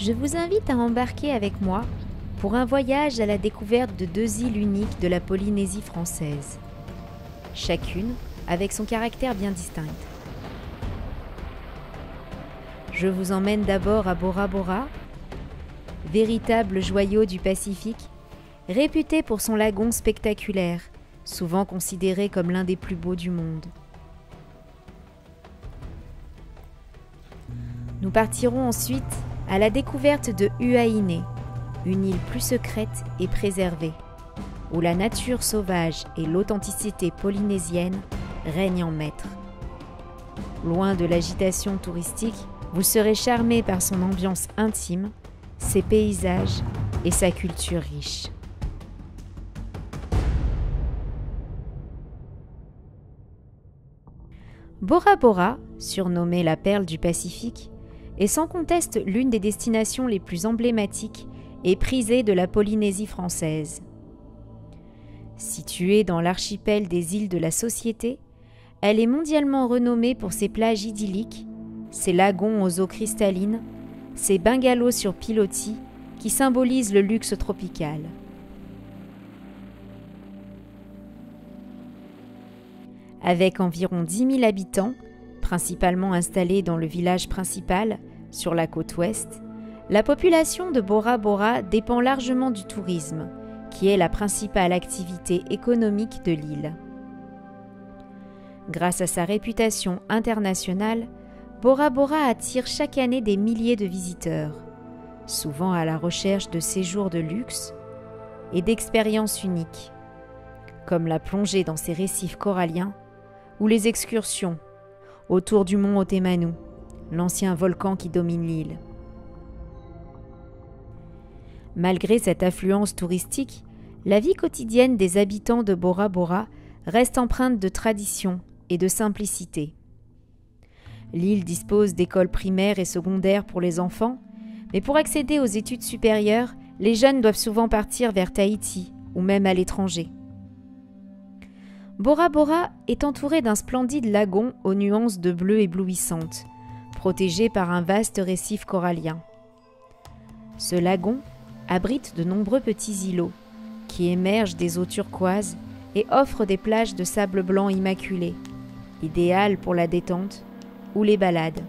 je vous invite à embarquer avec moi pour un voyage à la découverte de 2 îles uniques de la Polynésie française, chacune avec son caractère bien distinct. Je vous emmène d'abord à Bora Bora, véritable joyau du Pacifique, réputé pour son lagon spectaculaire, souvent considéré comme l'un des plus beaux du monde. Nous partirons ensuite à la découverte de Huaïné, une île plus secrète et préservée, où la nature sauvage et l'authenticité polynésienne règnent en maître. Loin de l'agitation touristique, vous serez charmé par son ambiance intime, ses paysages et sa culture riche. Bora Bora, surnommée la perle du Pacifique, est sans conteste l'une des destinations les plus emblématiques et prisées de la Polynésie française. Située dans l'archipel des îles de la Société, elle est mondialement renommée pour ses plages idylliques, ses lagons aux eaux cristallines, ses bungalows sur pilotis qui symbolisent le luxe tropical. Avec environ 10 000 habitants, principalement installés dans le village principal, sur la côte ouest, la population de Bora Bora dépend largement du tourisme, qui est la principale activité économique de l'île. Grâce à sa réputation internationale, Bora Bora attire chaque année des milliers de visiteurs, souvent à la recherche de séjours de luxe et d'expériences uniques, comme la plongée dans ses récifs coralliens ou les excursions autour du mont Otemanu, l'ancien volcan qui domine l'île. Malgré cette affluence touristique, la vie quotidienne des habitants de Bora Bora reste empreinte de tradition et de simplicité. L'île dispose d'écoles primaires et secondaires pour les enfants, mais pour accéder aux études supérieures, les jeunes doivent souvent partir vers Tahiti ou même à l'étranger. Bora Bora est entouré d'un splendide lagon aux nuances de bleu éblouissantes, protégé par un vaste récif corallien. Ce lagon abrite de nombreux petits îlots qui émergent des eaux turquoises et offrent des plages de sable blanc immaculé, idéales pour la détente ou les balades.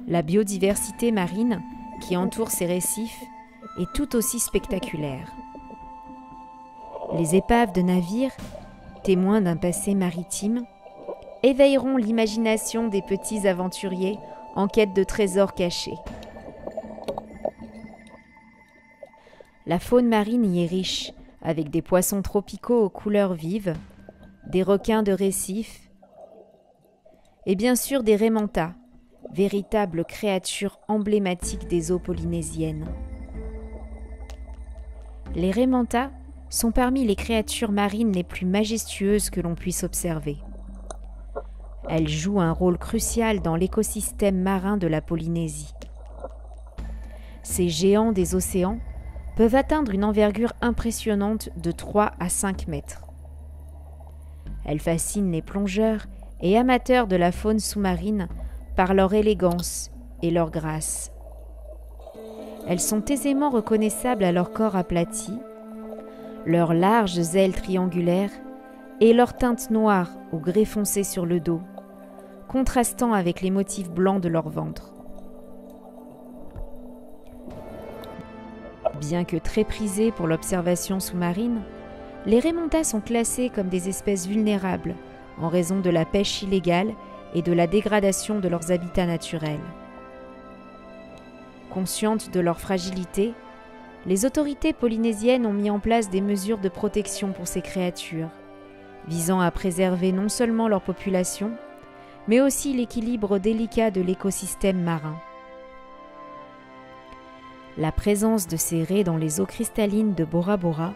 La biodiversité marine qui entoure ces récifs est tout aussi spectaculaire. Les épaves de navires, témoins d'un passé maritime, éveilleront l'imagination des petits aventuriers en quête de trésors cachés. La faune marine y est riche, avec des poissons tropicaux aux couleurs vives, des requins de récif et bien sûr des raimentas, véritables créatures emblématiques des eaux polynésiennes. Les raimentas sont parmi les créatures marines les plus majestueuses que l'on puisse observer. Elles jouent un rôle crucial dans l'écosystème marin de la Polynésie. Ces géants des océans peuvent atteindre une envergure impressionnante de 3 à 5 mètres. Elles fascinent les plongeurs et amateurs de la faune sous-marine par leur élégance et leur grâce. Elles sont aisément reconnaissables à leur corps aplati, leurs larges ailes triangulaires et leur teinte noire au grès foncé sur le dos, contrastant avec les motifs blancs de leur ventre. Bien que très prisés pour l'observation sous-marine, les raimentas sont classés comme des espèces vulnérables en raison de la pêche illégale et de la dégradation de leurs habitats naturels. Conscientes de leur fragilité, les autorités polynésiennes ont mis en place des mesures de protection pour ces créatures, visant à préserver non seulement leur population, mais aussi l'équilibre délicat de l'écosystème marin. La présence de ces raies dans les eaux cristallines de Bora Bora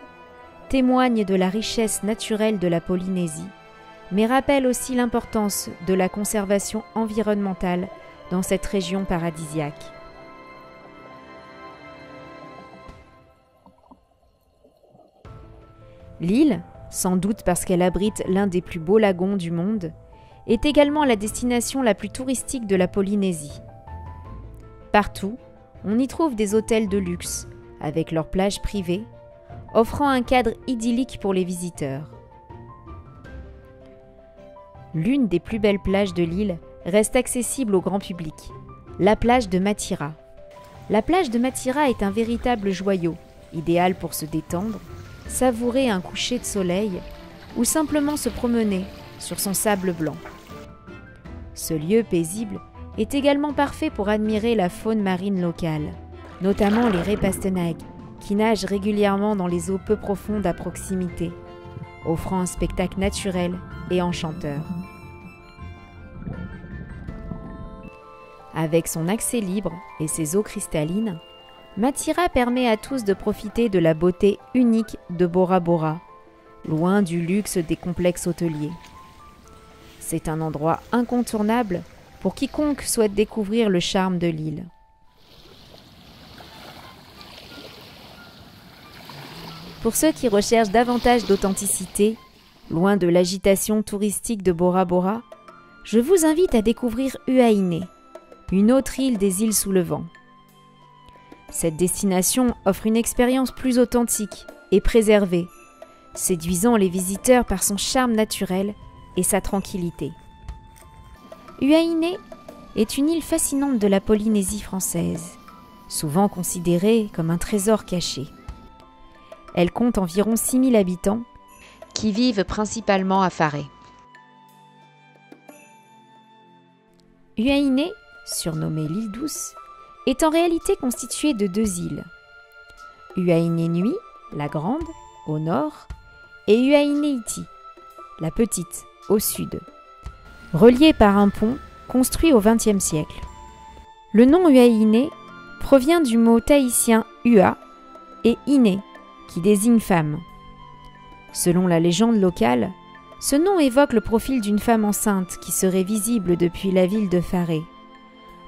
témoigne de la richesse naturelle de la Polynésie, mais rappelle aussi l'importance de la conservation environnementale dans cette région paradisiaque. L'île, sans doute parce qu'elle abrite l'un des plus beaux lagons du monde, est également la destination la plus touristique de la Polynésie. Partout, on y trouve des hôtels de luxe, avec leurs plages privées, offrant un cadre idyllique pour les visiteurs. L'une des plus belles plages de l'île reste accessible au grand public, la plage de Mathira. La plage de Mathira est un véritable joyau, idéal pour se détendre, savourer un coucher de soleil ou simplement se promener sur son sable blanc. Ce lieu paisible est également parfait pour admirer la faune marine locale, notamment les raies pastenagues, qui nagent régulièrement dans les eaux peu profondes à proximité, offrant un spectacle naturel et enchanteur. Avec son accès libre et ses eaux cristallines, Mathira permet à tous de profiter de la beauté unique de Bora Bora, loin du luxe des complexes hôteliers. C'est un endroit incontournable pour quiconque souhaite découvrir le charme de l'île. Pour ceux qui recherchent davantage d'authenticité, loin de l'agitation touristique de Bora Bora, je vous invite à découvrir Huaïné, une autre île des îles sous le vent. Cette destination offre une expérience plus authentique et préservée, séduisant les visiteurs par son charme naturel et sa tranquillité. Huaïné est une île fascinante de la Polynésie française, souvent considérée comme un trésor caché. Elle compte environ 6000 habitants qui vivent principalement à Pharé. Huaïné, surnommée l'île douce, est en réalité constituée de 2 îles. Huaïné Nui, la grande, au nord, et Huaïné Iti, la petite, au sud, reliées par un pont construit au XXe siècle. Le nom Huaïné provient du mot tahitien hua et iné, qui désigne femme. Selon la légende locale, ce nom évoque le profil d'une femme enceinte qui serait visible depuis la ville de Pharé,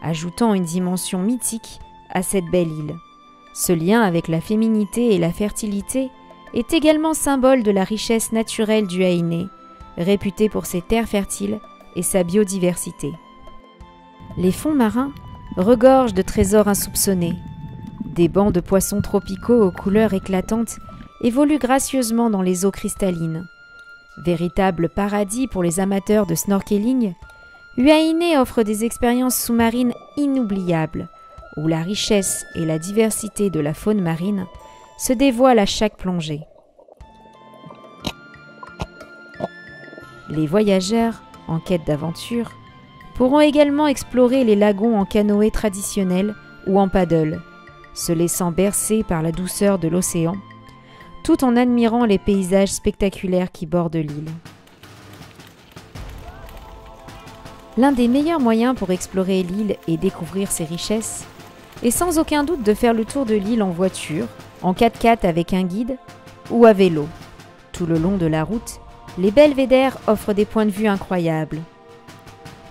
ajoutant une dimension mythique à cette belle île. Ce lien avec la féminité et la fertilité est également symbole de la richesse naturelle du Huaïné, réputé pour ses terres fertiles et sa biodiversité. Les fonds marins regorgent de trésors insoupçonnés. Des bancs de poissons tropicaux aux couleurs éclatantes évoluent gracieusement dans les eaux cristallines. Véritable paradis pour les amateurs de snorkeling, Huaïné offre des expériences sous-marines inoubliables, où la richesse et la diversité de la faune marine se dévoilent à chaque plongée. Les voyageurs, en quête d'aventure, pourront également explorer les lagons en canoë traditionnel ou en paddle, se laissant bercer par la douceur de l'océan, tout en admirant les paysages spectaculaires qui bordent l'île. L'un des meilleurs moyens pour explorer l'île et découvrir ses richesses est sans aucun doute de faire le tour de l'île en voiture, en 4x4 avec un guide ou à vélo. Tout le long de la route, les belvédères offrent des points de vue incroyables.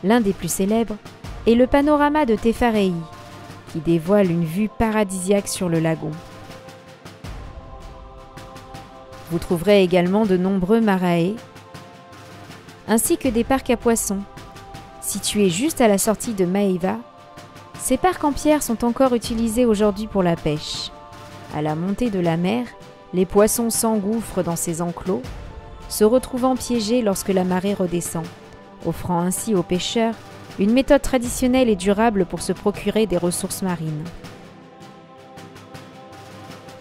L'un des plus célèbres est le panorama de Te Wharei, qui dévoile une vue paradisiaque sur le lagon. Vous trouverez également de nombreux marae, ainsi que des parcs à poissons. Situés juste à la sortie de Maeva, ces parcs en pierre sont encore utilisés aujourd'hui pour la pêche. À la montée de la mer, les poissons s'engouffrent dans ces enclos, se retrouvant piégés lorsque la marée redescend, offrant ainsi aux pêcheurs une méthode traditionnelle et durable pour se procurer des ressources marines.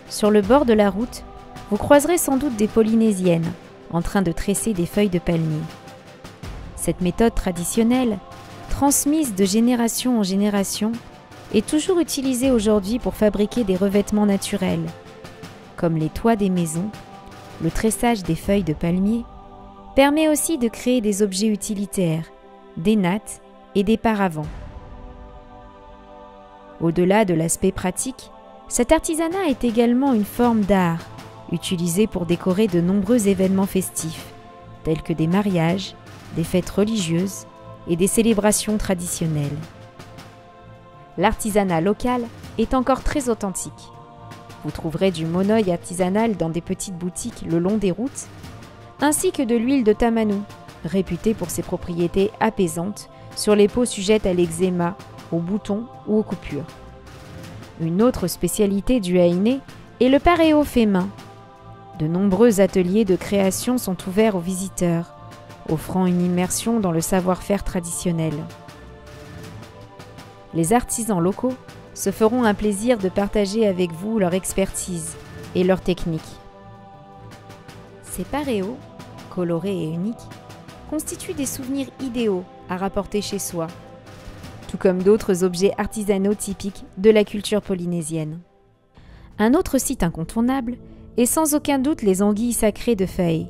Sur le bord de la route, vous croiserez sans doute des Polynésiennes en train de tresser des feuilles de palmier. Cette méthode traditionnelle, transmise de génération en génération, est toujours utilisée aujourd'hui pour fabriquer des revêtements naturels, comme les toits des maisons. Le tressage des feuilles de palmier permet aussi de créer des objets utilitaires, des nattes et des paravents. Au-delà de l'aspect pratique, cet artisanat est également une forme d'art, utilisée pour décorer de nombreux événements festifs, tels que des mariages, des fêtes religieuses et des célébrations traditionnelles. L'artisanat local est encore très authentique. Vous trouverez du monoeil artisanal dans des petites boutiques le long des routes, ainsi que de l'huile de tamanu, réputée pour ses propriétés apaisantes sur les peaux sujettes à l'eczéma, aux boutons ou aux coupures. Une autre spécialité du Haïné est le paréo fait main. De nombreux ateliers de création sont ouverts aux visiteurs, offrant une immersion dans le savoir-faire traditionnel. Les artisans locaux se feront un plaisir de partager avec vous leur expertise et leurs techniques. Ces paréos, colorés et uniques, constituent des souvenirs idéaux à rapporter chez soi, tout comme d'autres objets artisanaux typiques de la culture polynésienne. Un autre site incontournable est sans aucun doute les anguilles sacrées de Faé.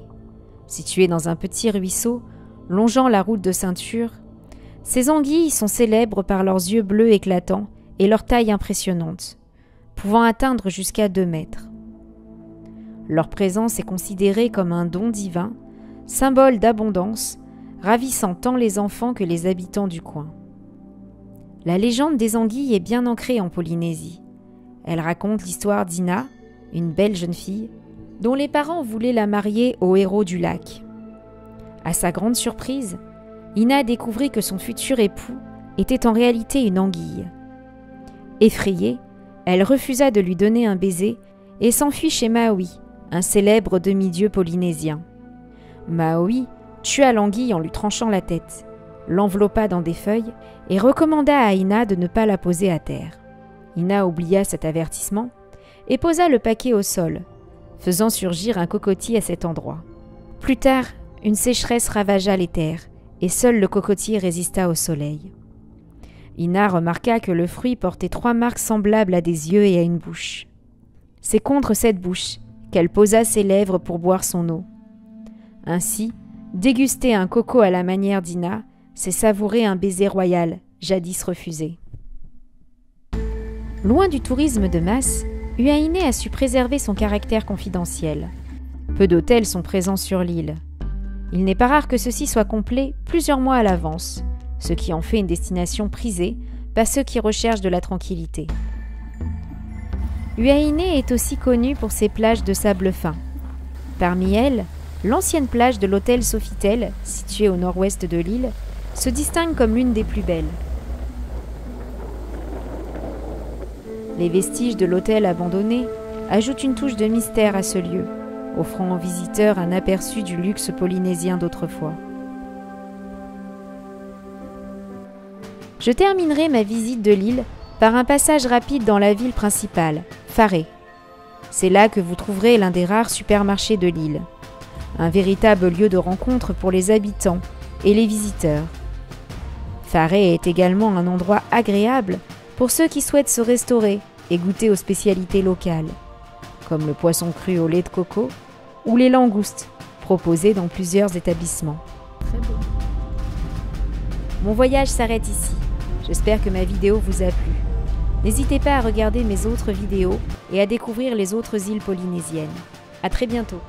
Situées dans un petit ruisseau longeant la route de ceinture, ces anguilles sont célèbres par leurs yeux bleus éclatants et leur taille impressionnante, pouvant atteindre jusqu'à 2 mètres. Leur présence est considérée comme un don divin, symbole d'abondance, ravissant tant les enfants que les habitants du coin. La légende des anguilles est bien ancrée en Polynésie. Elle raconte l'histoire d'Ina, une belle jeune fille, dont les parents voulaient la marier au héros du lac. À sa grande surprise, Ina découvrit que son futur époux était en réalité une anguille. Effrayée, elle refusa de lui donner un baiser et s'enfuit chez Maui, un célèbre demi-dieu polynésien. Maui tua l'anguille en lui tranchant la tête, l'enveloppa dans des feuilles et recommanda à Ina de ne pas la poser à terre. Ina oublia cet avertissement et posa le paquet au sol, faisant surgir un cocotier à cet endroit. Plus tard, une sécheresse ravagea les terres et seul le cocotier résista au soleil. Ina remarqua que le fruit portait 3 marques semblables à des yeux et à une bouche. C'est contre cette bouche qu'elle posa ses lèvres pour boire son eau. Ainsi, déguster un coco à la manière d'Ina, c'est savourer un baiser royal, jadis refusé. Loin du tourisme de masse, Huaïné a su préserver son caractère confidentiel. Peu d'hôtels sont présents sur l'île. Il n'est pas rare que ceux-ci soient complets plusieurs mois à l'avance, ce qui en fait une destination prisée par ceux qui recherchent de la tranquillité. Huaïné est aussi connue pour ses plages de sable fin. Parmi elles, l'ancienne plage de l'hôtel Sofitel, située au nord-ouest de l'île, se distingue comme l'une des plus belles. Les vestiges de l'hôtel abandonné ajoutent une touche de mystère à ce lieu, offrant aux visiteurs un aperçu du luxe polynésien d'autrefois. Je terminerai ma visite de l'île par un passage rapide dans la ville principale, Faré. C'est là que vous trouverez l'un des rares supermarchés de l'île, un véritable lieu de rencontre pour les habitants et les visiteurs. Faré est également un endroit agréable pour ceux qui souhaitent se restaurer et goûter aux spécialités locales, comme le poisson cru au lait de coco ou les langoustes, proposés dans plusieurs établissements. Très beau. Mon voyage s'arrête ici. J'espère que ma vidéo vous a plu. N'hésitez pas à regarder mes autres vidéos et à découvrir les autres îles polynésiennes. À très bientôt.